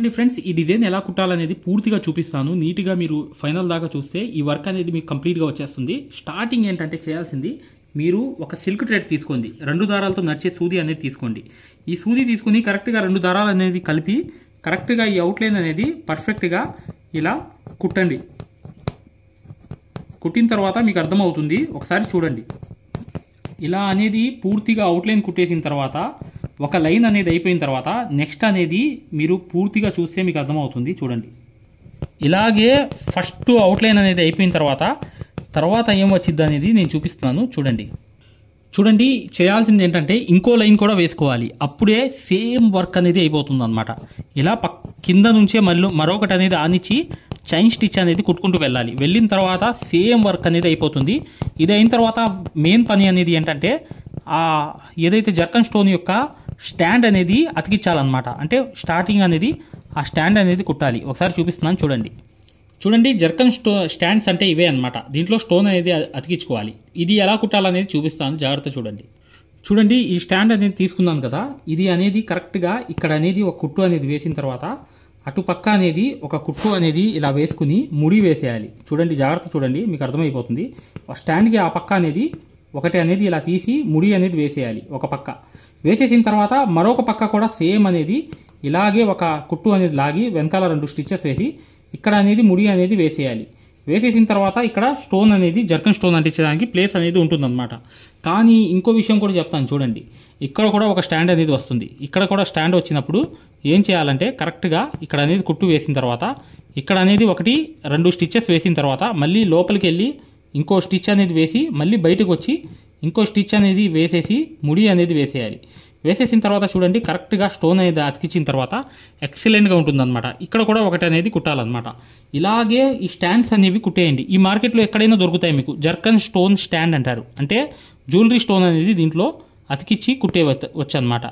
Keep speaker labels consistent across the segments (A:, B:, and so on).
A: అండి ఫ్రెండ్స్, ఈ డిజైన్ ఎలా కుట్టాలనేది పూర్తిగా చూపిస్తాను. నీట్గా మీరు ఫైనల్ దాకా చూస్తే ఈ వర్క్ అనేది మీకు కంప్లీట్గా వచ్చేస్తుంది. స్టార్టింగ్ ఏంటంటే చేయాల్సింది, మీరు ఒక సిల్క్ థ్రెడ్ తీసుకోండి, 2 దారాలతో నడిచే సూది అనేది తీసుకోండి. ఈ సూది తీసుకుని కరెక్ట్గా 2 దారాలు అనేది కలిపి కరెక్ట్గా ఈ అవుట్లైన్ అనేది పర్ఫెక్ట్గా ఇలా కుట్టండి. కుట్టిన తర్వాత మీకు అర్థమవుతుంది, ఒకసారి చూడండి. ఇలా అనేది పూర్తిగా అవుట్లైన్ కుట్టేసిన తర్వాత ఒక లైన్ అనేది అయిపోయిన తర్వాత నెక్స్ట్ అనేది మీరు పూర్తిగా చూస్తే మీకు అర్థమవుతుంది. చూడండి, ఇలాగే ఫస్ట్ అవుట్లైన్ అనేది అయిపోయిన తర్వాత ఏం వచ్చింది అనేది నేను చూపిస్తున్నాను. చూడండి చేయాల్సింది ఏంటంటే ఇంకో లైన్ కూడా వేసుకోవాలి. అప్పుడే సేమ్ వర్క్ అనేది అయిపోతుంది అనమాట. ఇలా కింద నుంచే మరొకటి అనేది ఆనిచ్చి చైన్ స్టిచ్ అనేది కుట్టుకుంటూ వెళ్ళాలి. వెళ్ళిన తర్వాత సేమ్ వర్క్ అనేది అయిపోతుంది. ఇది అయిన తర్వాత మెయిన్ పని అనేది ఏంటంటే ఏదైతే జర్కన్ స్టోన్ యొక్క స్టాండ్ అనేది అతికించాలన్నమాట. అంటే స్టార్టింగ్ అనేది ఆ స్టాండ్ అనేది కుట్టాలి. ఒకసారి చూపిస్తున్నాను చూడండి. జర్కన్ స్టాండ్స్ అంటే ఇవే అనమాట. దీంట్లో స్టోన్ అనేది అతికించుకోవాలి. ఇది ఎలా కుట్టాలనేది చూపిస్తాను, జాగ్రత్త చూడండి. ఈ స్టాండ్ అనేది తీసుకున్నాను కదా, ఇది అనేది కరెక్ట్గా ఇక్కడ అనేది ఒక కుట్టు అనేది వేసిన తర్వాత అటు పక్క అనేది ఒక కుట్టు అనేది ఇలా వేసుకుని ముడి వేసేయాలి. చూడండి, జాగ్రత్త చూడండి, మీకు అర్థమైపోతుంది. స్టాండ్కి ఆ పక్క అనేది ఒకటి అనేది ఇలా తీసి ముడి అనేది వేసేయాలి. ఒక పక్క వేసేసిన తర్వాత మరొక పక్క కూడా సేమ్ అనేది ఇలాగే ఒక కుట్టు అనేది లాగి వెనకాల 2 స్టిచెస్ వేసి ఇక్కడ అనేది ముడి అనేది వేసేయాలి. వేసేసిన తర్వాత ఇక్కడ స్టోన్ అనేది జర్కన్ స్టోన్ అంటించడానికి ప్లేస్ అనేది ఉంటుందన్నమాట. కానీ ఇంకో విషయం కూడా చెప్తాను చూడండి. ఇక్కడ కూడా ఒక స్టాండ్ అనేది వస్తుంది. ఇక్కడ కూడా స్టాండ్ వచ్చినప్పుడు ఏం చేయాలంటే కరెక్ట్గా ఇక్కడ అనేది కుట్టు వేసిన తర్వాత ఇక్కడ అనేది 1-2 స్టిచెస్ వేసిన తర్వాత మళ్ళీ లోపలికి వెళ్ళి ఇంకో స్టిచ్ అనేది వేసి మళ్ళీ బయటకు వచ్చి ఇంకో స్టిచ్ అనేది వేసేసి ముడి అనేది వేసేయాలి. వేసేసిన తర్వాత చూడండి, కరెక్ట్గా స్టోన్ అనేది అతికించిన తర్వాత ఎక్సలెంట్గా ఉంటుందన్నమాట. ఇక్కడ కూడా ఒకటి అనేది కుట్టాలన్నమాట. ఇలాగే ఈ స్టాండ్స్ అనేవి కుట్టేయండి. ఈ మార్కెట్లో ఎక్కడైనా దొరుకుతాయి మీకు. జర్కన్ స్టోన్ స్టాండ్ అంటారు. అంటే జ్యువెలరీ స్టోన్ అనేది దీంట్లో అతికిచ్చి కుట్టేవచ్చు అనమాట.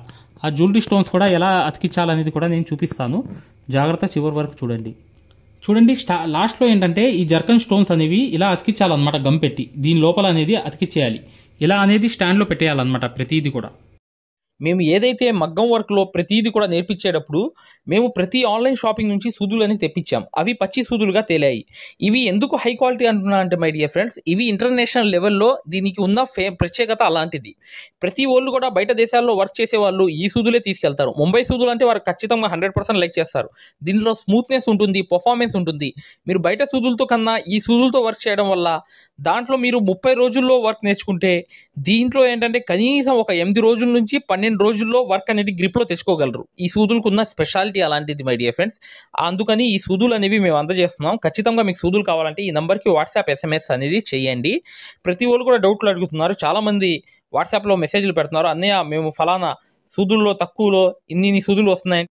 A: ఆ జ్యువెలరీ స్టోన్స్ కూడా ఎలా అతికించాలనేది కూడా నేను చూపిస్తాను. జాగ్రత్త చివరి వరకు చూడండి. లాస్ట్లో ఏంటంటే ఈ జర్కన్ స్టోన్స్ అనేవి ఇలా అతికించాలన్నమాట. గమ్ పెట్టి దీని లోపల అనేది అతికిచ్చేయాలి. ఇలా అనేది స్టాండ్లో పెట్టేయాలన్నమాట ప్రతిదీ కూడా.
B: మేము ఏదైతే మగ్గం వర్క్లో ప్రతిదీ కూడా నేర్పించేటప్పుడు మేము ప్రతి ఆన్లైన్ షాపింగ్ నుంచి సూదులని తెప్పించాం. అవి పచ్చి సూదులుగా తేలాయి. ఇవి ఎందుకు హై క్వాలిటీ అంటున్నా అంటే మై డియర్ ఫ్రెండ్స్, ఇవి ఇంటర్నేషనల్ లెవెల్లో దీనికి ఉన్న ప్రత్యేకత అలాంటిది. ప్రతి వాళ్ళు కూడా బయట దేశాల్లో వర్క్ చేసే వాళ్ళు ఈ సూదులే తీసుకెళ్తారు. ముంబై సూదులు అంటే వారు ఖచ్చితంగా 100% లైక్ చేస్తారు. దీనిలో స్మూత్నెస్ ఉంటుంది, పర్ఫార్మెన్స్ ఉంటుంది. మీరు బయట సూదులతో కన్నా ఈ సూదులతో వర్క్ చేయడం వల్ల దాంట్లో మీరు 30 రోజుల్లో వర్క్ నేర్చుకుంటే దీంట్లో ఏంటంటే కనీసం ఒక 8 రోజుల నుంచి 12 రోజుల్లో వర్క్ అనేది గ్రిప్లో తెచ్చుకోగలరు. ఈ సూదులకు ఉన్న స్పెషాలిటీ అలాంటిది మై డియర్ ఫ్రెండ్స్. అందుకని ఈ సూదులు అనేవి మేము అందజేస్తున్నాం. ఖచ్చితంగా మీకు సూదులు కావాలంటే ఈ నెంబర్కి వాట్సాప్ SMS అనేది చేయండి. ప్రతి వాళ్ళు కూడా డౌట్లు అడుగుతున్నారు. చాలామంది వాట్సాప్లో మెసేజ్లు పెడుతున్నారు, అన్నయ్య మేము ఫలానా సూదుల్లో తక్కువలో ఇన్ని సూదులు వస్తున్నాయి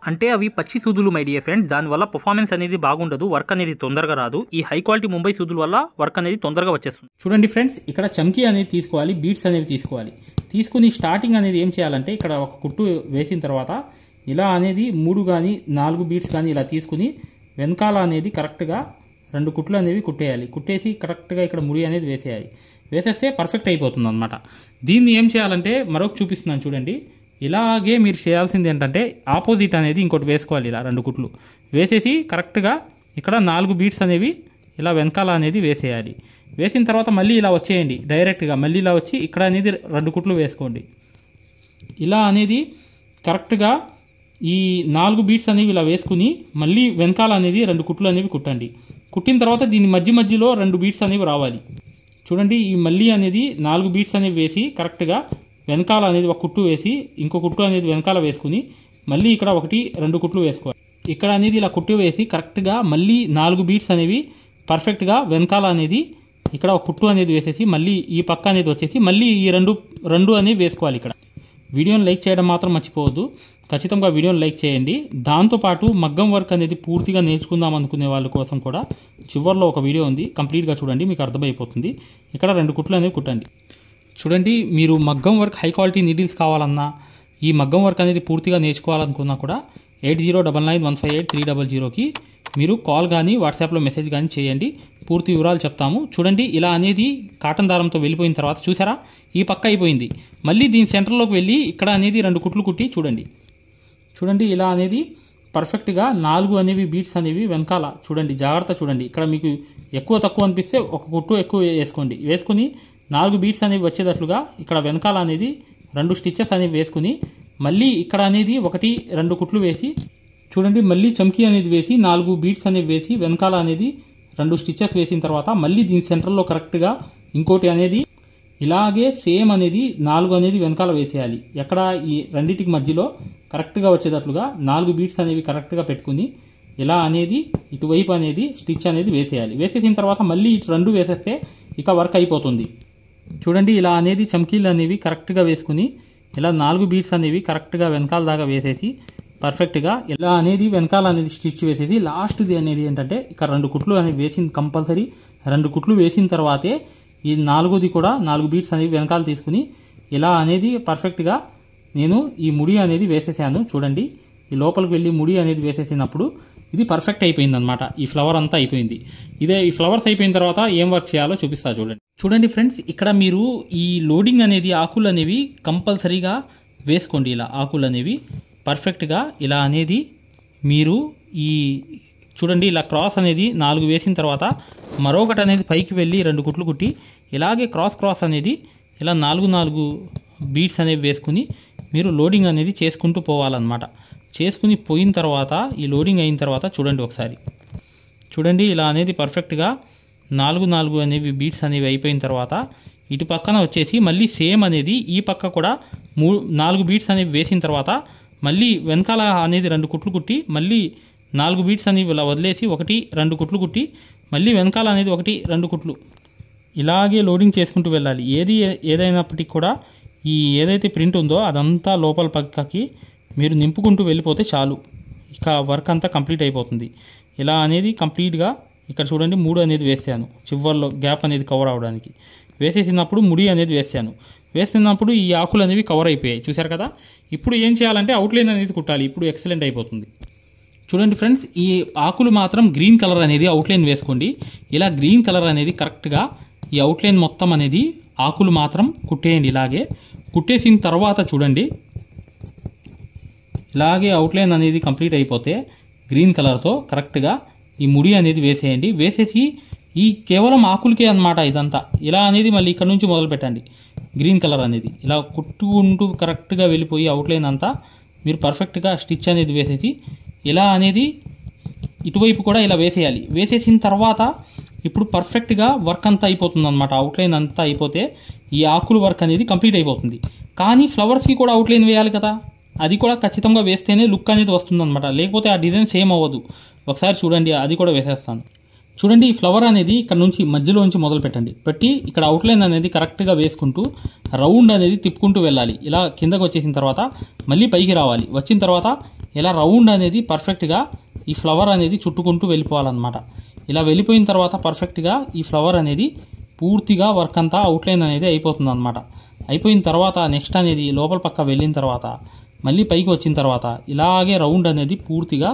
A: అంటే అవి పచ్చి సూదులు మై డియర్ ఫ్రెండ్స్. దానివల్ల పర్ఫార్మెన్స్ అనేది బాగుండదు, వర్క్ అనేది తొందరగా రాదు. ఈ హై క్వాలిటీ ముంబై సూదుల వల్ల వర్క్ అనేది తొందరగా వచ్చేస్తుంది. చూడండి ఫ్రెండ్స్, ఇక్కడ చమ్కీ అనేది తీసుకోవాలి, బీడ్స్ అనేవి తీసుకోవాలి. తీసుకుని స్టార్టింగ్ అనేది ఏం చేయాలంటే ఇక్కడ ఒక కుట్టు వేసిన తర్వాత ఇలా అనేది 3 కానీ 4 బీడ్స్ కానీ ఇలా తీసుకుని వెనకాల అనేది కరెక్ట్గా 2 కుట్లు అనేవి కుట్టేయాలి. కుట్టేసి కరెక్ట్గా ఇక్కడ ముడి అనేది వేసేయాలి. వేసేస్తే పర్ఫెక్ట్ అయిపోతుంది అనమాట. దీన్ని ఏం చేయాలంటే మరొక చూపిస్తున్నాను చూడండి. ఇలాగే మీరు చేయాల్సింది ఏంటంటే ఆపోజిట్ అనేది ఇంకోటి వేసుకోవాలి. ఇలా 2 కుట్లు వేసేసి కరెక్ట్గా ఇక్కడ 4 బీడ్స్ అనేవి ఇలా వెనకాల అనేది వేసేయాలి. వేసిన తర్వాత మళ్ళీ ఇలా వచ్చేయండి. డైరెక్ట్గా మళ్ళీ ఇలా వచ్చి ఇక్కడ అనేది 2 కుట్లు వేసుకోండి. ఇలా అనేది కరెక్ట్గా ఈ 4 బీడ్స్ అనేవి ఇలా వేసుకుని మళ్ళీ వెనకాల అనేది 2 కుట్లు అనేవి కుట్టండి. కుట్టిన తర్వాత దీని మధ్యలో 2 బీడ్స్ అనేవి రావాలి. చూడండి, ఈ మళ్ళీ అనేది 4 బీడ్స్ అనేవి వేసి కరెక్ట్గా వెనకాల అనేది ఒక కుట్టు వేసి ఇంకో కుట్టు అనేది వెనకాల వేసుకుని మళ్ళీ ఇక్కడ 1-2 కుట్లు వేసుకోవాలి. ఇక్కడ అనేది ఇలా కుట్టు వేసి కరెక్ట్గా మళ్ళీ 4 బీడ్స్ అనేవి పర్ఫెక్ట్గా వెనకాల అనేది ఇక్కడ ఒక కుట్టు అనేది వేసేసి మళ్ళీ ఈ పక్క అనేది వచ్చేసి మళ్ళీ ఈ రెండు అనేవి వేసుకోవాలి. ఇక్కడ వీడియోని లైక్ చేయడం మాత్రం మర్చిపోవద్దు. ఖచ్చితంగా వీడియోని లైక్ చేయండి. దాంతోపాటు మగ్గం వర్క్ అనేది పూర్తిగా నేర్చుకుందాం అనుకునే వాళ్ళ కోసం కూడా చివరిలో ఒక వీడియో ఉంది, కంప్లీట్గా చూడండి, మీకు అర్థమైపోతుంది. ఇక్కడ 2 కుట్లు అనేవి కుట్టండి. చూడండి, మీరు మగ్గం వర్క్ హై క్వాలిటీ నీడిల్స్ కావాలన్నా ఈ మగ్గం వర్క్ అనేది పూర్తిగా నేర్చుకోవాలనుకున్నా కూడా 8099158300కి మీరు కాల్ కానీ వాట్సాప్లో మెసేజ్ కానీ చేయండి. పూర్తి వివరాలు చెప్తాము. చూడండి, ఇలా అనేది కాటన్ దారంతో వెళ్ళిపోయిన తర్వాత చూసారా ఈ పక్క అయిపోయింది. మళ్ళీ దీని సెంటర్లోకి వెళ్ళి ఇక్కడ అనేది 2 కుట్లు కుట్టి చూడండి ఇలా అనేది పర్ఫెక్ట్గా 4 అనేవి బీట్స్ అనేవి వెనకాల చూడండి, జాగ్రత్త చూడండి. ఇక్కడ మీకు ఎక్కువ తక్కువ అనిపిస్తే ఒక కుట్టు ఎక్కువ వేసుకోండి. వేసుకుని 4 బీట్స్ అనేవి వచ్చేటట్లుగా ఇక్కడ వెనకాల అనేది 2 స్టిచ్చెస్ అనేవి వేసుకుని మళ్ళీ ఇక్కడ అనేది 1 2 కుట్లు వేసి చూడండి, మళ్ళీ చమ్కీ అనేది వేసి 4 బీట్స్ అనేవి వేసి వెనకాల అనేది 2 స్టిచ్చెస్ వేసిన తర్వాత మళ్ళీ దీని సెంటర్లో కరెక్ట్గా ఇంకోటి అనేది ఇలాగే సేమ్ అనేది 4 అనేది వెనకాల వేసేయాలి. ఎక్కడ ఈ రెండింటికి మధ్యలో కరెక్ట్గా వచ్చేటట్లుగా 4 బీట్స్ అనేవి కరెక్ట్గా పెట్టుకుని ఇలా అనేది ఇటువైపు అనేది స్టిచ్ అనేది వేసేయాలి. వేసేసిన తర్వాత మళ్ళీ ఇటు 2 వేసేస్తే ఇక వర్క్ అయిపోతుంది. చూడండి, ఇలా అనేది చమ్కీలు అనేవి కరెక్ట్గా వేసుకుని ఇలా 4 బీట్స్ అనేవి కరెక్ట్గా వెనకాల దాకా వేసేసి పర్ఫెక్ట్గా ఇలా అనేది వెనకాల అనేది స్టిచ్ వేసేసి లాస్ట్ది అనేది ఏంటంటే ఇక్కడ 2 కుట్లు అనేవి వేసింది కంపల్సరీ. 2 కుట్లు వేసిన తర్వాతే ఈ 4ది కూడా 4 బీట్స్ అనేవి వెనకాల తీసుకుని ఇలా అనేది పర్ఫెక్ట్గా నేను ఈ ముడి అనేది వేసేసాను. చూడండి, ఈ లోపలికి వెళ్ళి ముడి అనేది వేసేసినప్పుడు ఇది పర్ఫెక్ట్ అయిపోయింది అనమాట. ఈ ఫ్లవర్ అంతా అయిపోయింది. ఈ ఫ్లవర్స్ అయిపోయిన తర్వాత ఏం వర్క్ చేయాలో చూపిస్తా చూడండి. చూడండి ఫ్రెండ్స్, ఇక్కడ మీరు ఈ లోడింగ్ అనేది ఆకులు అనేవి కంపల్సరీగా వేసుకోండి. ఇలా ఆకులు అనేవి పర్ఫెక్ట్గా ఇలా అనేది మీరు ఈ చూడండి ఇలా క్రాస్ అనేది 4 వేసిన తర్వాత మరొకటి అనేది పైకి వెళ్ళి 2 కుట్లు కుట్టి ఇలాగే క్రాస్ అనేది ఇలా 4 బీట్స్ అనేవి వేసుకుని మీరు లోడింగ్ అనేది చేసుకుంటూ పోవాలన్నమాట. చేసుకుని పోయిన తర్వాత ఈ లోడింగ్ అయిన తర్వాత చూడండి ఒకసారి. చూడండి, ఇలా అనేది పర్ఫెక్ట్గా 4 అనేవి బీట్స్ అనేవి అయిపోయిన తర్వాత ఇటు పక్కన వచ్చేసి మళ్ళీ సేమ్ అనేది ఈ పక్క కూడా 4 బీట్స్ అనేవి వేసిన తర్వాత మళ్ళీ వెనకాల అనేది 2 కుట్లు కుట్టి మళ్ళీ 4 బీట్స్ అనేవి ఇలా వదిలేసి 1 2 కుట్లు కుట్టి మళ్ళీ వెనకాల అనేది 1 2 కుట్లు ఇలాగే లోడింగ్ చేసుకుంటూ వెళ్ళాలి. ఏదైనప్పటికీ కూడా ఈ ఏదైతే ప్రింట్ ఉందో అదంతా లోపల పక్కకి మీరు నింపుకుంటూ వెళ్ళిపోతే చాలు, ఇక వర్క్ అంతా కంప్లీట్ అయిపోతుంది. ఇలా అనేది కంప్లీట్గా ఇక్కడ చూడండి 3 అనేది వేసాను చివర్లో గ్యాప్ అనేది కవర్ అవడానికి. వేసేసినప్పుడు ముడి అనేది వేసాను. వేస్తున్నప్పుడు ఈ ఆకులు అనేవి కవర్ అయిపోయాయి, చూశారు కదా. ఇప్పుడు ఏం చేయాలంటే అవుట్లైన్ అనేది కుట్టాలి. ఇప్పుడు ఎక్సలెంట్ అయిపోతుంది. చూడండి ఫ్రెండ్స్, ఈ ఆకులు మాత్రం గ్రీన్ కలర్ అనేది అవుట్లైన్ వేసుకోండి. ఇలా గ్రీన్ కలర్ అనేది కరెక్ట్గా ఈ అవుట్లైన్ మొత్తం అనేది ఆకులు మాత్రం కుట్టేయండి. ఇలాగే కుట్టేసిన తర్వాత చూడండి, ఇలాగే అవుట్లైన్ అనేది కంప్లీట్ అయిపోతే గ్రీన్ కలర్తో కరెక్ట్గా ఈ ముడి అనేది వేసేయండి. వేసేసి ఈ కేవలం ఆకులకే అన్నమాట ఇదంతా. ఇలా అనేది మళ్ళీ ఇక్కడ నుంచి మొదలు పెట్టండి. గ్రీన్ కలర్ అనేది ఇలా కుట్టుకుంటూ కరెక్ట్గా వెళ్ళిపోయి అవుట్లైన్ అంతా మీరు పర్ఫెక్ట్గా స్టిచ్ అనేది వేసేసి ఇలా అనేది ఇటువైపు కూడా ఇలా వేసేయాలి. వేసేసిన తర్వాత ఇప్పుడు పర్ఫెక్ట్గా వర్క్ అంతా అయిపోతుంది అనమాట. అవుట్లైన్ అంతా అయిపోతే ఈ ఆకుల వర్క్ అనేది కంప్లీట్ అయిపోతుంది. కానీ ఫ్లవర్స్కి కూడా అవుట్లైన్ వేయాలి కదా, అది కూడా ఖచ్చితంగా వేస్తేనే లుక్ అనేది వస్తుందన్నమాట. లేకపోతే ఆ డిజైన్ సేమ్ అవ్వదు. ఒకసారి చూడండి, అది కూడా వేసేస్తాను. చూడండి, ఈ ఫ్లవర్ అనేది ఇక్కడ నుంచి మధ్యలోంచి మొదలు పెట్టండి. పెట్టి ఇక్కడ అవుట్లైన్ అనేది కరెక్ట్గా వేసుకుంటూ రౌండ్ అనేది తిప్పుకుంటూ వెళ్ళాలి. ఇలా కిందకు వచ్చేసిన తర్వాత మళ్ళీ పైకి రావాలి. వచ్చిన తర్వాత ఇలా రౌండ్ అనేది పర్ఫెక్ట్గా ఈ ఫ్లవర్ అనేది చుట్టుకుంటూ వెళ్ళిపోవాలన్నమాట. ఇలా వెళ్ళిపోయిన తర్వాత పర్ఫెక్ట్గా ఈ ఫ్లవర్ అనేది పూర్తిగా వర్క్ అంతా అవుట్లైన్ అనేది అయిపోతుంది అనమాట. అయిపోయిన తర్వాత నెక్స్ట్ అనేది లోపల పక్క వెళ్ళిన తర్వాత మళ్ళీ పైకి వచ్చిన తర్వాత ఇలాగే రౌండ్ అనేది పూర్తిగా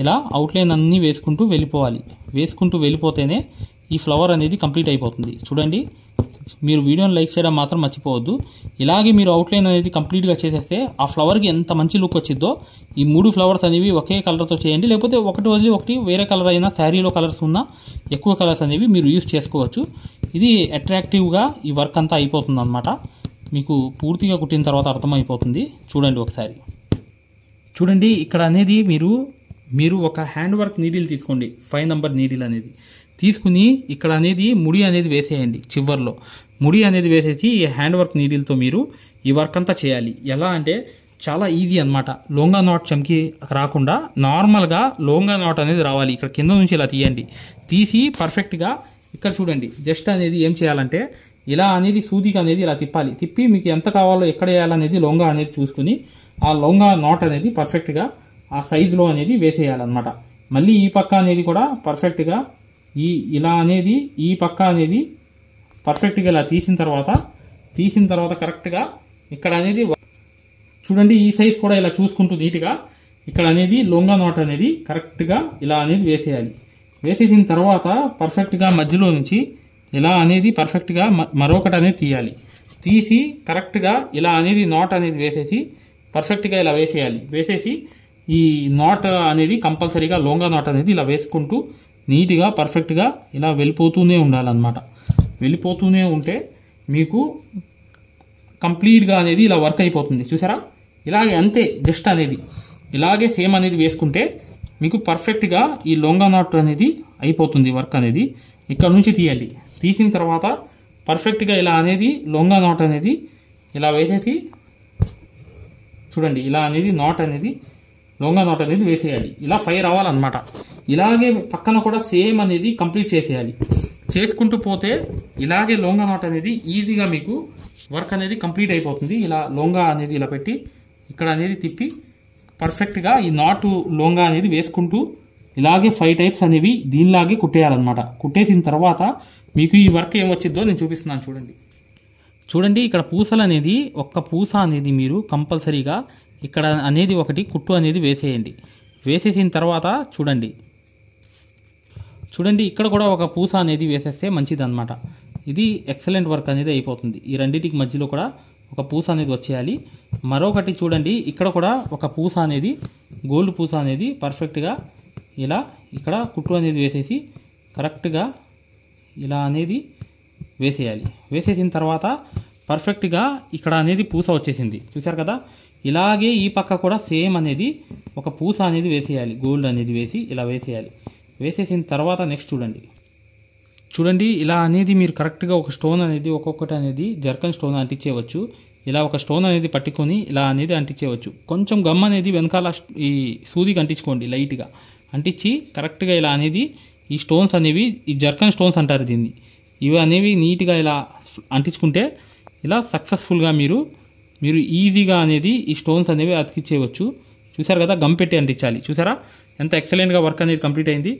A: ఇలా అవుట్లైన్ అన్నీ వేసుకుంటూ వెళ్ళిపోవాలి. వేసుకుంటూ వెళ్ళిపోతేనే ఈ ఫ్లవర్ అనేది కంప్లీట్ అయిపోతుంది. చూడండి, మీరు వీడియోని లైక్ చేయడం మాత్రం మర్చిపోవద్దు. ఇలాగే మీరు అవుట్లైన్ అనేది కంప్లీట్గా చేసేస్తే ఆ ఫ్లవర్కి ఎంత మంచి లుక్ వచ్చిద్దో. ఈ 3 ఫ్లవర్స్ అనేవి ఒకే కలర్తో చేయండి, లేకపోతే ఒకటి వదిలి ఒకటి వేరే కలర్ అయినా శారీలో కలర్స్ ఉన్న ఎక్కువ కలర్స్ అనేవి మీరు యూజ్ చేసుకోవచ్చు. ఇది అట్రాక్టివ్గా ఈ వర్క్ అంతా అయిపోతుంది అనమాట. మీకు పూర్తిగా కుట్టిన తర్వాత అర్థమైపోతుంది. చూడండి ఒకసారి. చూడండి, ఇక్కడ అనేది మీరు ఒక హ్యాండ్ వర్క్ నీడిల్ తీసుకోండి. 5 నంబర్ నీడిల్ అనేది తీసుకుని ఇక్కడ అనేది ముడి అనేది వేసేయండి. చివర్లో ముడి అనేది వేసేసి ఈ హ్యాండ్ వర్క్ నీడిల్తో మీరు ఈ వర్క్ అంతా చేయాలి. ఎలా అంటే చాలా ఈజీ అనమాట. లోంగా నాట్ చమ్కి రాకుండా నార్మల్గా లోంగా నాట్ అనేది రావాలి. ఇక్కడ కింద నుంచి ఇలా తీయండి. తీసి పర్ఫెక్ట్గా ఇక్కడ చూడండి, జస్ట్ అనేది ఏం చేయాలంటే ఇలా అనేది సూదికి అనేది ఇలా తిప్పాలి. తిప్పి మీకు ఎంత కావాలో ఎక్కడ వేయాలనేది లొంగా అనేది చూసుకుని ఆ లొంగా నాట్ అనేది పర్ఫెక్ట్గా ఆ సైజులో అనేది వేసేయాలన్నమాట. మళ్ళీ ఈ పక్క అనేది కూడా పర్ఫెక్ట్గా ఇలా అనేది ఈ పక్క అనేది పర్ఫెక్ట్గా ఇలా తీసిన తర్వాత కరెక్ట్గా ఇక్కడ అనేది చూడండి, ఈ సైజ్ కూడా ఇలా చూసుకుంటూ నీట్గా ఇక్కడ అనేది లొంగా నాట్ అనేది కరెక్ట్గా ఇలా అనేది వేసేయాలి. వేసేసిన తర్వాత పర్ఫెక్ట్గా మధ్యలో నుంచి ఇలా అనేది పర్ఫెక్ట్గా మరొకటి అనేది తీయాలి. తీసి కరెక్ట్గా ఇలా అనేది నాట్ అనేది వేసేసి పర్ఫెక్ట్గా ఇలా వేసేయాలి. వేసేసి ఈ నాట్ అనేది కంపల్సరీగా లోంగా నాట్ అనేది ఇలా వేసుకుంటూ నీట్గా పర్ఫెక్ట్గా ఇలా వెళ్ళిపోతూనే ఉండాలన్నమాట. వెళ్ళిపోతూనే ఉంటే మీకు కంప్లీట్గా అనేది ఇలా వర్క్ అయిపోతుంది. చూసారా, ఇలాగే అంతే. జస్ట్ అనేది ఇలాగే సేమ్ అనేది వేసుకుంటే మీకు పర్ఫెక్ట్గా ఈ లోంగా నాట్ అనేది అయిపోతుంది. వర్క్ అనేది ఇక్కడ నుంచి తీయాలి. తీసిన తర్వాత పర్ఫెక్ట్గా ఇలా అనేది లోంగా నాట్ అనేది ఇలా వేసేసి చూడండి, ఇలా అనేది నాట్ అనేది లోంగా నాట్ అనేది వేసేయాలి. ఇలా ఫైర్ అవ్వాలన్నమాట. ఇలాగే పక్కన కూడా సేమ్ అనేది కంప్లీట్ చేసేయాలి. చేసుకుంటూ పోతే ఇలాగే లోంగా నాట్ అనేది ఈజీగా మీకు వర్క్ అనేది కంప్లీట్ అయిపోతుంది. ఇలా లోంగా అనేది ఇలా పెట్టి ఇక్కడ అనేది తిప్పి పర్ఫెక్ట్గా ఈ నాటు లోంగా అనేది వేసుకుంటూ ఇలాగే 5 టైప్స్ అనేవి దీనిలాగే కుట్టేయాలన్నమాట. కుట్టేసిన తర్వాత మీకు ఈ వర్క్ ఏం వచ్చిందో నేను చూపిస్తున్నాను. చూడండి ఇక్కడ పూసలు అనేది ఒక్క పూస అనేది మీరు కంపల్సరీగా ఇక్కడ అనేది ఒకటి కుట్టు అనేది వేసేయండి. వేసేసిన తర్వాత చూడండి ఇక్కడ కూడా ఒక పూస అనేది వేసేస్తే మంచిదన్నమాట. ఇది ఎక్సలెంట్ వర్క్ అనేది అయిపోతుంది. ఈ రెండింటికి మధ్యలో కూడా ఒక పూస అనేది వచ్చేయాలి. మరొకటి చూడండి, ఇక్కడ కూడా ఒక పూస అనేది గోల్డ్ పూస అనేది పర్ఫెక్ట్గా ఇలా ఇక్కడ కుట్టు అనేది వేసేసి కరెక్ట్గా ఇలా అనేది వేసేయాలి. వేసేసిన తర్వాత పర్ఫెక్ట్గా ఇక్కడ అనేది పూస వచ్చేసింది. చూసారు కదా, ఇలాగే ఈ పక్క కూడా సేమ్ అనేది ఒక పూస అనేది వేసేయాలి. గోల్డ్ అనేది వేసి ఇలా వేసేయాలి. వేసేసిన తర్వాత నెక్స్ట్ చూడండి ఇలా అనేది మీరు కరెక్ట్గా ఒక స్టోన్ అనేది ఒక్కొక్కటి అనేది జర్కన్ స్టోన్ అంటించేయవచ్చు. ఇలా ఒక స్టోన్ అనేది పట్టుకొని ఇలా అనేది అంటించేయవచ్చు. కొంచెం గమ్ అనేది వెనకాల ఈ సూదికి అంటించుకోండి. లైట్గా అంటించి కరెక్ట్గా ఇలా అనేది ఈ స్టోన్స్ అనేవి ఈ జర్కన్ స్టోన్స్ అంటారు దీన్ని. ఇవి అనేవి నీట్గా ఇలా అంటించుకుంటే ఇలా సక్సెస్ఫుల్గా మీరు ఈజీగా అనేది ఈ స్టోన్స్ అనేవి అతికించేయవచ్చు. చూసారు కదా, గమ్ పెట్టి అంటించాలి. చూసారా ఎంత ఎక్సలెంట్గా వర్క్ అనేది కంప్లీట్ అయింది.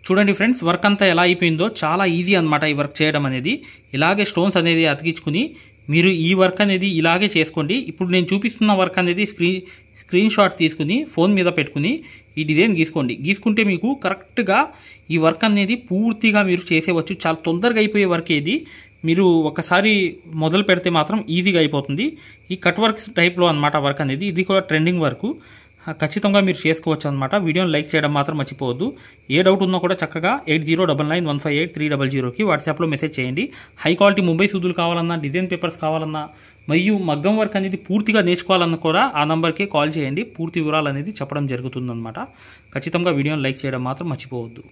A: చూడండి ఫ్రెండ్స్, వర్క్ అంతా ఎలా అయిపోయిందో. చాలా ఈజీ అనమాట ఈ వర్క్ చేయడం అనేది. ఇలాగే స్టోన్స్ అనేది అతికించుకుని మీరు ఈ వర్క్ అనేది ఇలాగే చేసుకోండి. ఇప్పుడు నేను చూపిస్తున్న వర్క్ అనేది స్క్రీన్ షాట్ తీసుకుని ఫోన్ మీద పెట్టుకుని ఈ డిజైన్ గీసుకుంటే మీకు కరెక్ట్గా ఈ వర్క్ అనేది పూర్తిగా మీరు చేసేవచ్చు. చాలా తొందరగా అయిపోయే వర్క్ ఇది. మీరు ఒకసారి మొదలు పెడితే మాత్రం ఈజీగా అయిపోతుంది. ఈ కట్ వర్క్ టైప్లో అనమాట వర్క్ అనేది. ఇది కూడా ట్రెండింగ్ వర్క్. ఖచ్చితంగా మీరు చేసుకోవచ్చు అనమాట. వీడియోని లైక్ చేయడం మాత్రం మర్చిపోవద్దు. ఏ డౌట్ ఉన్నా కూడా చక్కగా 8099158300కి వాట్సాప్లో మెసేజ్ చేయండి. హై క్వాలిటీ ముంబై సూదులు కావాలన్నా, డిజైన్ పేపర్స్ కావాలన్నా, మరియు మగ్గం వర్క్ అనేది పూర్తిగా నేర్చుకోవాలన్నా కూడా ఆ నెంబర్కే కాల్ చేయండి. పూర్తి వివరాలు అనేది చెప్పడం జరుగుతుందన్నమాట. ఖచ్చితంగా వీడియోని లైక్ చేయడం మాత్రం మర్చిపోవద్దు.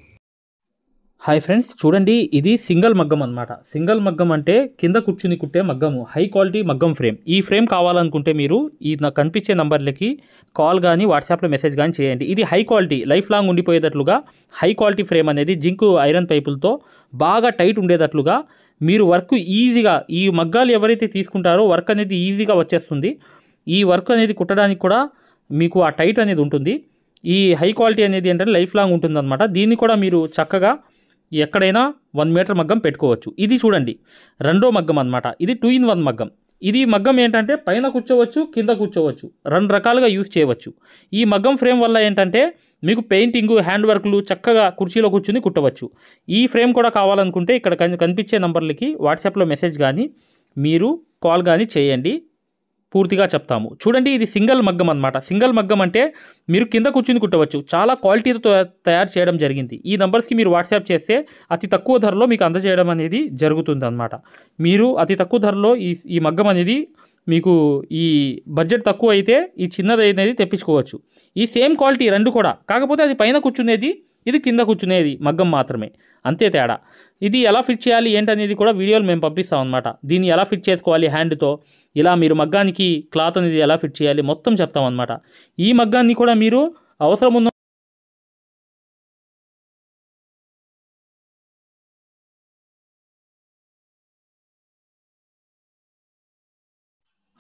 A: హాయ్ ఫ్రెండ్స్, చూడండి ఇది సింగిల్ మగ్గం అనమాట. సింగిల్ మగ్గం అంటే కింద కూర్చుని కుట్టే మగ్గము, హై క్వాలిటీ మగ్గం ఫ్రేమ్. ఈ ఫ్రేమ్ కావాలనుకుంటే మీరు ఈ నాకు కనిపించే నంబర్లకి కాల్ కానీ వాట్సాప్లో మెసేజ్ కానీ చేయండి. ఇది హై క్వాలిటీ, లైఫ్ లాంగ్ ఉండిపోయేటట్లుగా హై క్వాలిటీ ఫ్రేమ్ అనేది జింక్ ఐరన్ పైపులతో బాగా టైట్ ఉండేటట్లుగా మీరు వర్క్ ఈజీగా ఈ మగ్గాలు ఎవరైతే తీసుకుంటారో వర్క్ అనేది ఈజీగా వచ్చేస్తుంది. ఈ వర్క్ అనేది కుట్టడానికి కూడా మీకు ఆ టైట్ అనేది ఉంటుంది. ఈ హై క్వాలిటీ అనేది అంటే లైఫ్ లాంగ్ ఉంటుందన్నమాట. దీన్ని కూడా మీరు చక్కగా ఎక్కడైనా 1 మీటర్ మగ్గం పెట్టుకోవచ్చు. ఇది చూడండి రెండో మగ్గం అనమాట. ఇది 2-in-1 మగ్గం. ఇది మగ్గం ఏంటంటే పైన కూర్చోవచ్చు, కింద కూర్చోవచ్చు, 2 రకాలుగా యూజ్ చేయవచ్చు. ఈ మగ్గం ఫ్రేమ్ వల్ల ఏంటంటే మీకు పెయింటింగ్, హ్యాండ్ వర్క్లు చక్కగా కుర్చీలో కూర్చుని కుట్టవచ్చు. ఈ ఫ్రేమ్ కూడా కావాలనుకుంటే ఇక్కడ కనిపించే నంబర్లకి వాట్సాప్లో మెసేజ్ కానీ మీరు కాల్ కానీ చేయండి, పూర్తిగా చెప్తాము. చూడండి ఇది సింగిల్ మగ్గం అనమాట. సింగిల్ మగ్గం అంటే మీరు కింద కూర్చుని కుట్టవచ్చు. చాలా క్వాలిటీతో తయారు చేయడం జరిగింది. ఈ నెంబర్స్కి మీరు వాట్సాప్ చేస్తే అతి తక్కువ ధరలో మీకు అందజేయడం అనేది జరుగుతుంది అనమాట. మీరు అతి తక్కువ ధరలో ఈ మగ్గం అనేది మీకు ఈ బడ్జెట్ తక్కువ అయితే ఈ చిన్నది అనేది తెప్పించుకోవచ్చు. ఈ సేమ్ క్వాలిటీ 2 కూడా, కాకపోతే అది పైన కూర్చునేది, ఇది కింద కూర్చునేది మగ్గం మాత్రమే, అంతే తేడా. ఇది ఎలా ఫిట్ చేయాలి ఏంటనేది కూడా వీడియోలు మేము పంపిస్తాం అనమాట. దీన్ని ఎలా ఫిట్ చేసుకోవాలి హ్యాండ్తో, ఇలా మీరు మగ్గానికి క్లాత్ అనేది ఎలా ఫిట్ చేయాలి మొత్తం చెప్తాం అనమాట. ఈ మగ్గాన్ని కూడా మీరు అవసరం ఉన్న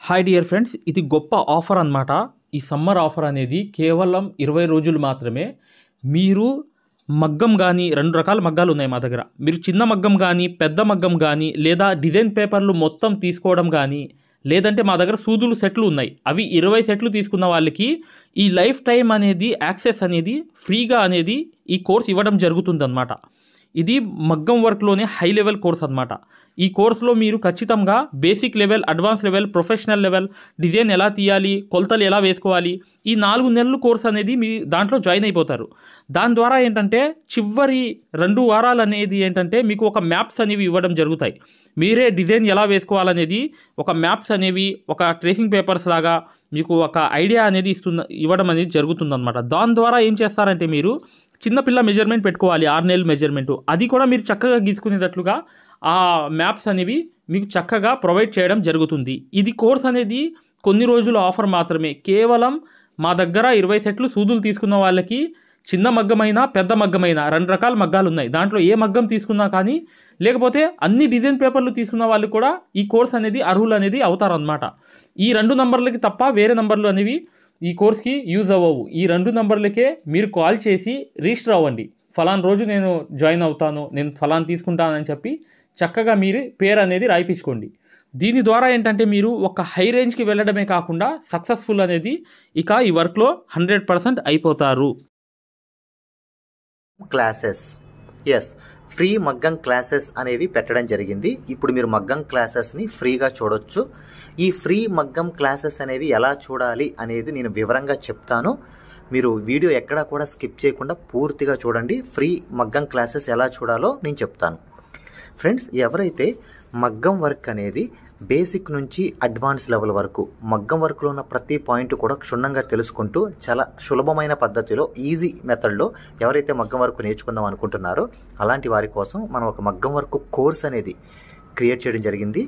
A: హాయ్ డియర్ ఫ్రెండ్స్, ఇది గొప్ప ఆఫర్ అనమాట. ఈ సమ్మర్ ఆఫర్ అనేది కేవలం 20 రోజులు మాత్రమే. మీరు మగ్గం కానీ 2 రకాల మగ్గాలు ఉన్నాయి మా దగ్గర. మీరు చిన్న మగ్గం కానీ, పెద్ద మగ్గం కానీ, లేదా డిజైన్ పేపర్లు మొత్తం తీసుకోవడం కానీ, లేదంటే మా దగ్గర సూదులు సెట్లు ఉన్నాయి. అవి 20 సెట్లు తీసుకున్న వాళ్ళకి ఈ లైఫ్ టైం అనేది యాక్సెస్ అనేది ఫ్రీగా అనేది ఈ కోర్స్ ఇవ్వడం జరుగుతుందన్నమాట. ఇది మగ్గం వర్క్లోనే హై లెవెల్ కోర్స్ అనమాట. ఈ కోర్సులో మీరు ఖచ్చితంగా basic level, advance level, professional level, design ఎలా తీయాలి, కొలతలు ఎలా వేసుకోవాలి, ఈ 4 నెలలు కోర్స్ అనేది మీ దాంట్లో జాయిన్ అయిపోతారు. దాని ద్వారా ఏంటంటే చివరి 2 వారాలు అనేది ఏంటంటే మీకు ఒక మ్యాప్స్ అనేవి ఇవ్వడం జరుగుతాయి. మీరే డిజైన్ ఎలా వేసుకోవాలనేది ఒక మ్యాప్స్ అనేవి ఒక ట్రేసింగ్ పేపర్స్ లాగా మీకు ఒక ఐడియా అనేది ఇవ్వడం అనేది జరుగుతుందన్నమాట. దాని ద్వారా ఏం చేస్తారంటే మీరు చిన్నపిల్ల మెజర్మెంట్ పెట్టుకోవాలి, 6 నెలల మెజర్మెంటు, అది కూడా మీరు చక్కగా గీసుకునేటట్లుగా ఆ మ్యాప్స్ అనేవి మీకు చక్కగా ప్రొవైడ్ చేయడం జరుగుతుంది. ఇది కోర్స్ అనేది కొన్ని రోజుల ఆఫర్ మాత్రమే. కేవలం మా దగ్గర 20 సెట్లు సూదులు తీసుకున్న వాళ్ళకి చిన్న మగ్గమైనా పెద్ద మగ్గమైనా 2 రకాల మగ్గాలు ఉన్నాయి. దాంట్లో ఏ మగ్గం తీసుకున్నా కానీ, లేకపోతే అన్ని డిజైన్ పేపర్లు తీసుకున్న వాళ్ళు కూడా ఈ కోర్స్ అనేది అర్హులు అనేది అవుతారనమాట. ఈ 2 నంబర్లకి తప్ప వేరే నంబర్లు అనేవి ఈ కోర్స్కి యూజ్ అవ్వవు. ఈ 2 నంబర్లకే మీరు కాల్ చేసి రిజిస్టర్ అవ్వండి. ఫలానా రోజు నేను జాయిన్ అవుతాను, నేను ఫలానా తీసుకుంటానని చెప్పి చక్కగా మీరు పేరు అనేది రాయిపించుకోండి. దీని ద్వారా ఏంటంటే మీరు ఒక హై రేంజ్కి వెళ్ళడమే కాకుండా సక్సెస్ఫుల్ అనేది ఇక ఈ వర్క్లో 100% అయిపోతారు.
C: క్లాసెస్, ఎస్, ఫ్రీ మగ్గం క్లాసెస్ అనేవి పెట్టడం జరిగింది. ఇప్పుడు మీరు మగ్గం క్లాసెస్ని ఫ్రీగా చూడొచ్చు. ఈ ఫ్రీ మగ్గం క్లాసెస్ అనేవి ఎలా చూడాలి అనేది నేను వివరంగా చెప్తాను. మీరు వీడియో ఎక్కడా కూడా స్కిప్ చేయకుండా పూర్తిగా చూడండి. ఫ్రీ మగ్గం క్లాసెస్ ఎలా చూడాలో నేను చెప్తాను. ఫ్రెండ్స్, ఎవరైతే మగ్గం వర్క్ అనేది బేసిక్ నుంచి అడ్వాన్స్ లెవెల్ వరకు మగ్గం వర్క్లో ఉన్న ప్రతి పాయింట్ కూడా క్షుణ్ణంగా తెలుసుకుంటూ చాలా సులభమైన పద్ధతిలో ఈజీ మెథడ్లో ఎవరైతే మగ్గం వర్క్ నేర్చుకుందాం అనుకుంటున్నారో అలాంటి వారి కోసం మనం ఒక మగ్గం వర్క్ కోర్స్ అనేది క్రియేట్ చేయడం జరిగింది.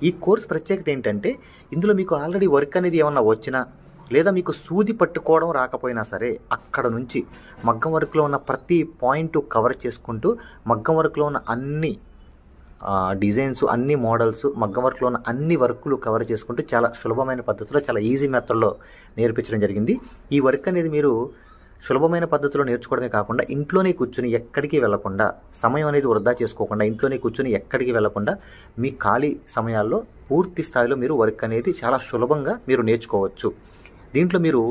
C: ఈ కోర్స్ ప్రత్యేకత ఏంటంటే ఇందులో మీకు ఆల్రెడీ వర్క్ అనేది ఏమన్నా వచ్చినా లేదా మీకు సూది పట్టుకోవడం రాకపోయినా సరే అక్కడ నుంచి మగ్గం వర్క్లో ఉన్న ప్రతి పాయింట్ కవర్ చేసుకుంటూ మగ్గం వర్క్లో ఉన్న అన్ని డిజైన్స్, అన్ని మోడల్స్, మగ్గం వర్క్లో ఉన్న అన్ని వర్కులు కవర్ చేసుకుంటూ చాలా సులభమైన పద్ధతిలో చాలా ఈజీ మెథడ్లో నేర్పించడం జరిగింది. ఈ వర్క్ అనేది మీరు సులభమైన పద్ధతిలో నేర్చుకోవడమే కాకుండా ఇంట్లోనే కూర్చుని ఎక్కడికి వెళ్లకుండా, సమయం అనేది వృధా చేసుకోకుండా ఇంట్లోనే కూర్చుని ఎక్కడికి వెళ్లకుండా మీ ఖాళీ సమయాల్లో పూర్తి స్థాయిలో మీరు వర్క్ అనేది చాలా సులభంగా మీరు నేర్చుకోవచ్చు. దీంట్లో మీరు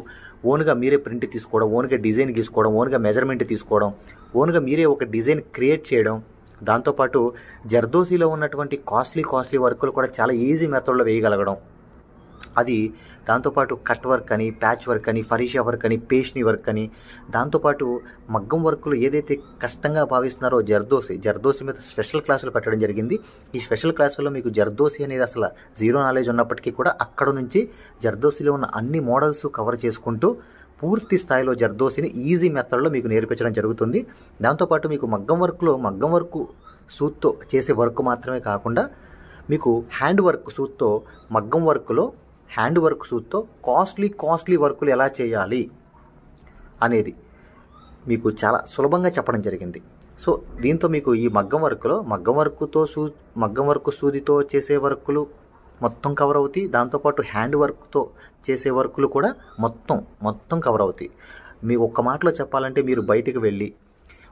C: ఓన్గా మీరే ప్రింట్ తీసుకోవడం, ఓన్గా డిజైన్ గీసుకోవడం, ఓన్గా మెజర్మెంట్ తీసుకోవడం, ఓన్గా మీరే ఒక డిజైన్ క్రియేట్ చేయడం, దాంతోపాటు జర్దోసీలో ఉన్నటువంటి కాస్ట్లీ వర్కులు కూడా చాలా ఈజీ మెథడ్లో వేయగలగడం, అది దాంతోపాటు కట్ వర్క్ అని, ప్యాచ్ వర్క్ అని, ఫరీషా వర్క్ అని, పేష్ని వర్క్ అని, దాంతోపాటు మగ్గం వర్కులు ఏదైతే కష్టంగా భావిస్తున్నారో జర్దోసి మీద స్పెషల్ క్లాసులు పెట్టడం జరిగింది. ఈ స్పెషల్ క్లాసుల్లో మీకు జర్దోసి అనేది అసలు జీరో నాలెడ్జ్ ఉన్నప్పటికీ కూడా అక్కడ నుంచి జర్దోసిలో ఉన్న అన్ని మోడల్స్ కవర్ చేసుకుంటూ పూర్తి స్థాయిలో జర్దోసిని ఈజీ మెథడ్లో మీకు నేర్పించడం జరుగుతుంది. దాంతోపాటు మీకు మగ్గం వర్క్ సూత్తో చేసే వర్క్ మాత్రమే కాకుండా మీకు హ్యాండ్ వర్క్ సూత్తో, మగ్గం వర్క్లో హ్యాండ్ వర్క్ సూత్తో కాస్ట్లీ వర్కులు ఎలా చేయాలి అనేది మీకు చాలా సులభంగా చెప్పడం జరిగింది. సో దీంతో మీకు ఈ మగ్గం వర్క్ సూదితో చేసే వర్కులు మొత్తం కవర్ అవుతాయి. దాంతోపాటు హ్యాండ్ వర్క్తో చేసే వర్కులు కూడా మొత్తం కవర్ అవుతాయి. మీ ఒక్క మాటలో చెప్పాలంటే మీరు బయటికి వెళ్ళి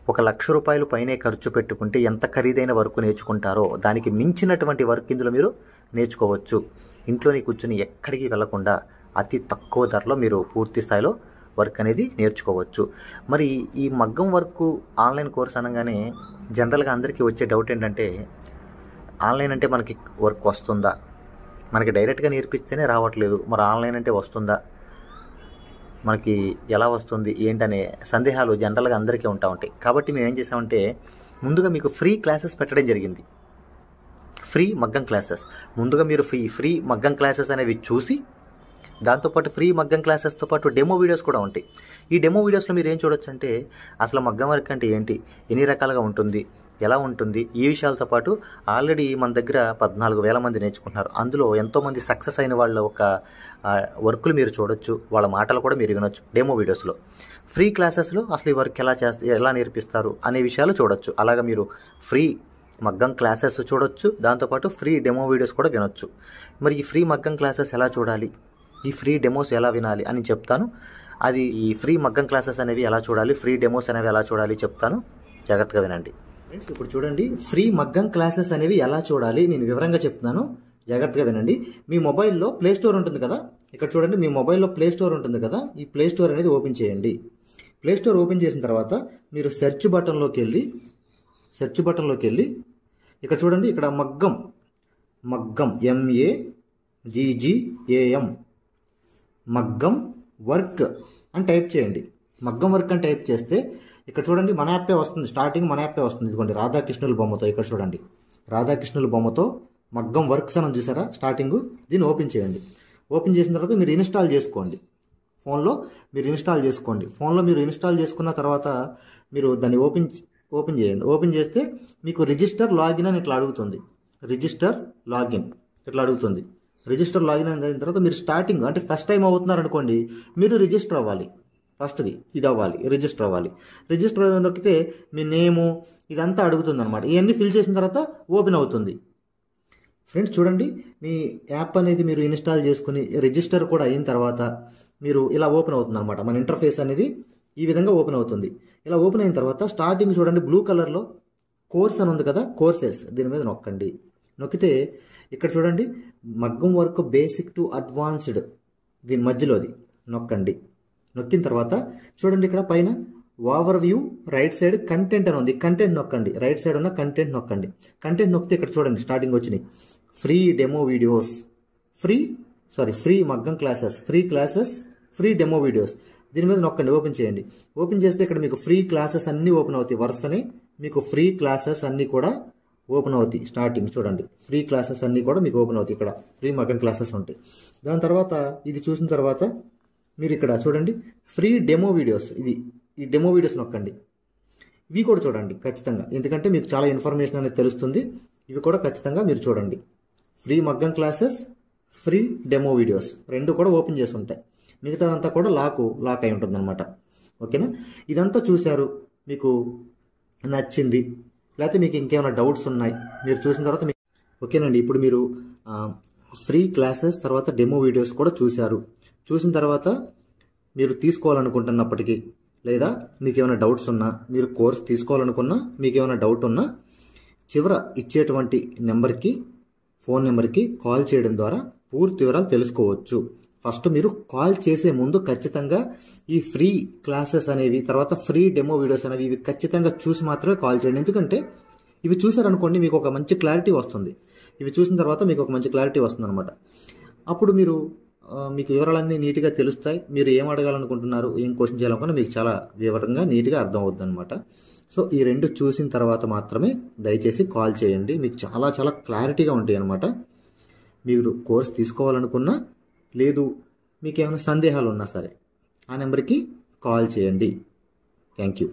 C: 1,00,000 రూపాయలు పైనే ఖర్చు పెట్టుకుంటే ఎంత ఖరీదైన వర్క్ నేర్చుకుంటారో దానికి మించినటువంటి వర్క్ ఇందులో మీరు నేర్చుకోవచ్చు. ఇంట్లోనే కూర్చుని ఎక్కడికి వెళ్లకుండా అతి తక్కువ ధరలో మీరు పూర్తి స్థాయిలో వర్క్ అనేది నేర్చుకోవచ్చు. మరి ఈ మగ్గం వర్క్ ఆన్లైన్ కోర్స్ అనగానే జనరల్గా అందరికీ వచ్చే డౌట్ ఏంటంటే, ఆన్లైన్ అంటే మనకి వర్క్ వస్తుందా, మనకి డైరెక్ట్గా నేర్పిస్తేనే రావట్లేదు, మరి ఆన్లైన్ అంటే వస్తుందా, మనకి ఎలా వస్తుంది ఏంటనే సందేహాలు జనరల్గా అందరికీ ఉంటాయి. కాబట్టి మేము ఏం చేసామంటే ముందుగా మీకు ఫ్రీ క్లాసెస్ పెట్టడం జరిగింది. ఫ్రీ మగ్గం క్లాసెస్ ముందుగా మీరు ఫ్రీ మగ్గం క్లాసెస్ అనేవి చూసి, దాంతోపాటు ఫ్రీ మగ్గం క్లాసెస్తో పాటు డెమో వీడియోస్ కూడా ఉంటాయి. ఈ డెమో వీడియోస్లో మీరు ఏం చూడొచ్చు అంటే అసలు మగ్గం వర్క్ అంటే ఏంటి, ఎన్ని రకాలుగా ఉంటుంది, ఎలా ఉంటుంది, ఈ విషయాలతో పాటు ఆల్రెడీ మన దగ్గర 14,000 మంది నేర్చుకుంటున్నారు. అందులో ఎంతోమంది సక్సెస్ అయిన వాళ్ళ ఒక వర్కులు మీరు చూడొచ్చు, వాళ్ళ మాటలు కూడా మీరు వినొచ్చు డెమో వీడియోస్లో. ఫ్రీ క్లాసెస్లో అసలు ఈ వర్క్ ఎలా నేర్పిస్తారు అనే విషయాలు చూడొచ్చు. అలాగా మీరు ఫ్రీ మగ్గం క్లాసెస్ చూడొచ్చు, దాంతోపాటు ఫ్రీ డెమో వీడియోస్ కూడా వినొచ్చు. మరి ఈ ఫ్రీ మగ్గం క్లాసెస్ ఎలా చూడాలి, ఈ ఫ్రీ డెమోస్ ఎలా వినాలి అని చెప్తాను. అది ఈ ఫ్రీ మగ్గం క్లాసెస్ అనేవి ఎలా చూడాలి, ఫ్రీ డెమోస్ అనేవి ఎలా చూడాలి చెప్తాను, జాగ్రత్తగా వినండి. ఫ్రెండ్స్, ఇప్పుడు చూడండి ఫ్రీ మగ్గం క్లాసెస్ అనేవి ఎలా చూడాలి నేను వివరంగా చెప్తున్నాను, జాగ్రత్తగా వినండి. మీ మొబైల్లో ప్లే స్టోర్ ఉంటుంది కదా, ఇక్కడ చూడండి మీ మొబైల్లో ప్లే స్టోర్ ఉంటుంది కదా, ఈ ప్లే స్టోర్ అనేది ఓపెన్ చేయండి. ప్లే స్టోర్ ఓపెన్ చేసిన తర్వాత మీరు సెర్చ్ బటన్లోకి వెళ్ళి సెర్చ్ బటన్లోకి వెళ్ళి ఇక్కడ చూడండి, ఇక్కడ మగ్గం MAGGAM మగ్గం వర్క్ అని టైప్ చేయండి. మగ్గం వర్క్ అని టైప్ చేస్తే ఇక్కడ చూడండి మన యాప్పే వస్తుంది. స్టార్టింగ్ మన యాప్పే వస్తుంది. ఇదిగోండి రాధాకృష్ణుల బొమ్మతో. ఇక్కడ చూడండి రాధాకృష్ణుల బొమ్మతో మగ్గం వర్క్స్ అని చూసారా స్టార్టింగ్. దీన్ని ఓపెన్ చేయండి. ఓపెన్ చేసిన తర్వాత మీరు ఇన్స్టాల్ చేసుకోండి. ఫోన్లో మీరు ఇన్స్టాల్ చేసుకోండి. ఫోన్లో మీరు ఇన్స్టాల్ చేసుకున్న తర్వాత మీరు దాన్ని ఓపెన్ చేయండి. ఓపెన్ చేస్తే మీకు రిజిస్టర్ లాగిన్ అని ఇట్లా అడుగుతుంది. రిజిస్టర్ లాగిన్ అయిన తర్వాత మీరు స్టార్టింగ్ అంటే ఫస్ట్ టైం అవుతున్నారు అనుకోండి, మీరు రిజిస్టర్ అవ్వాలి. ఫస్ట్ది ఇది అవ్వాలి, రిజిస్టర్ అవ్వాలి. రిజిస్టర్ నొక్కితే మీ నేము ఇదంతా అడుగుతుంది అనమాట. ఇవన్నీ ఫిల్ చేసిన తర్వాత ఓపెన్ అవుతుంది. ఫ్రెండ్స్ చూడండి, మీ యాప్ అనేది మీరు ఇన్స్టాల్ చేసుకుని రిజిస్టర్ కూడా అయిన తర్వాత మీరు ఇలా ఓపెన్ అవుతుంది అనమాట. మన ఇంటర్ఫేస్ అనేది ఈ విధంగా ఓపెన్ అవుతుంది. ఇలా ఓపెన్ అయిన తర్వాత స్టార్టింగ్ చూడండి బ్లూ కలర్లో కోర్స్ అని ఉంది కదా, కోర్సెస్ దీని మీద నొక్కండి. నొక్కితే ఇక్కడ చూడండి మగ్గం వర్క్ బేసిక్ టు అడ్వాన్స్డ్ దీని మధ్యలోది నొక్కండి. నొక్కిన తర్వాత చూడండి ఇక్కడ పైన over view right side content అని ఉంది. కంటెంట్ నొక్కండి. రైట్ సైడ్ ఉన్న కంటెంట్ నొక్కండి. కంటెంట్ నొక్కితే ఇక్కడ చూడండి స్టార్టింగ్ వచ్చినాయి ఫ్రీ డెమో వీడియోస్, ఫ్రీ మగ్గం క్లాసెస్, ఫ్రీ డెమో వీడియోస్. దీని మీద నొక్కండి. ఓపెన్ చేయండి. ఓపెన్ చేస్తే ఇక్కడ మీకు ఫ్రీ క్లాసెస్ అన్నీ ఓపెన్ అవుతాయి. వరుసనే మీకు ఫ్రీ క్లాసెస్ అన్నీ కూడా ఓపెన్ అవుతాయి. స్టార్టింగ్ చూడండి ఫ్రీ క్లాసెస్ అన్నీ కూడా మీకు ఓపెన్ అవుతాయి. ఇక్కడ ఫ్రీ మగ్గం క్లాసెస్ ఉంటాయి. దాని తర్వాత ఇది చూసిన తర్వాత మీరు ఇక్కడ చూడండి ఫ్రీ డెమో వీడియోస్, ఈ డెమో వీడియోస్ నొక్కండి. ఇవి కూడా చూడండి ఖచ్చితంగా, ఎందుకంటే మీకు చాలా ఇన్ఫర్మేషన్ అనేది తెలుస్తుంది. ఇవి కూడా ఖచ్చితంగా మీరు చూడండి. ఫ్రీ మగ్గం క్లాసెస్, ఫ్రీ డెమో వీడియోస్ రెండు కూడా ఓపెన్ చేసి ఉంటాయి. మిగతాదంతా కూడా లాక్ అయి ఉంటుంది అనమాట. ఓకేనా? ఇదంతా చూశారు, మీకు నచ్చింది, లేకపోతే మీకు ఇంకేమైనా డౌట్స్ ఉన్నాయి మీరు చూసిన తర్వాత ఓకేనండి. ఇప్పుడు మీరు ఫ్రీ క్లాసెస్ తర్వాత డెమో వీడియోస్ కూడా చూశారు. చూసిన తర్వాత మీరు తీసుకోవాలనుకుంటున్నప్పటికీ లేదా మీకు ఏమైనా డౌట్స్ ఉన్నా, మీరు కోర్స్ తీసుకోవాలనుకున్నా, మీకు ఏమైనా డౌట్ ఉన్నా చివర ఇచ్చేటువంటి ఫోన్ నెంబర్కి కాల్ చేయడం ద్వారా పూర్తి వివరాలు తెలుసుకోవచ్చు. ఫస్ట్ మీరు కాల్ చేసే ముందు ఖచ్చితంగా ఈ ఫ్రీ క్లాసెస్ అనేవి తర్వాత ఫ్రీ డెమో వీడియోస్ అనేవి ఇవి ఖచ్చితంగా చూసి మాత్రమే కాల్ చేయండి. ఎందుకంటే ఇవి చూసారనుకోండి మీకు ఒక మంచి క్లారిటీ వస్తుంది. ఇవి చూసిన తర్వాత మీకు ఒక మంచి క్లారిటీ వస్తుంది అనమాట. అప్పుడు మీకు వివరాలన్నీ నీట్గా తెలుస్తాయి. మీరు ఏం అడగాలనుకుంటున్నారు, ఏం క్వశ్చన్ చేయాలనుకున్నా మీకు చాలా వివరంగా నీట్గా అర్థం అవుతుంది అనమాట. సో ఈ రెండు చూసిన తర్వాత మాత్రమే దయచేసి కాల్ చేయండి. మీకు చాలా చాలా క్లారిటీగా ఉంటాయి అనమాట. మీరు కోర్స్ తీసుకోవాలనుకున్నా లేదు మీకు ఏమైనా సందేహాలు ఉన్నా సరే ఆ నెంబర్కి కాల్ చేయండి. Thank you.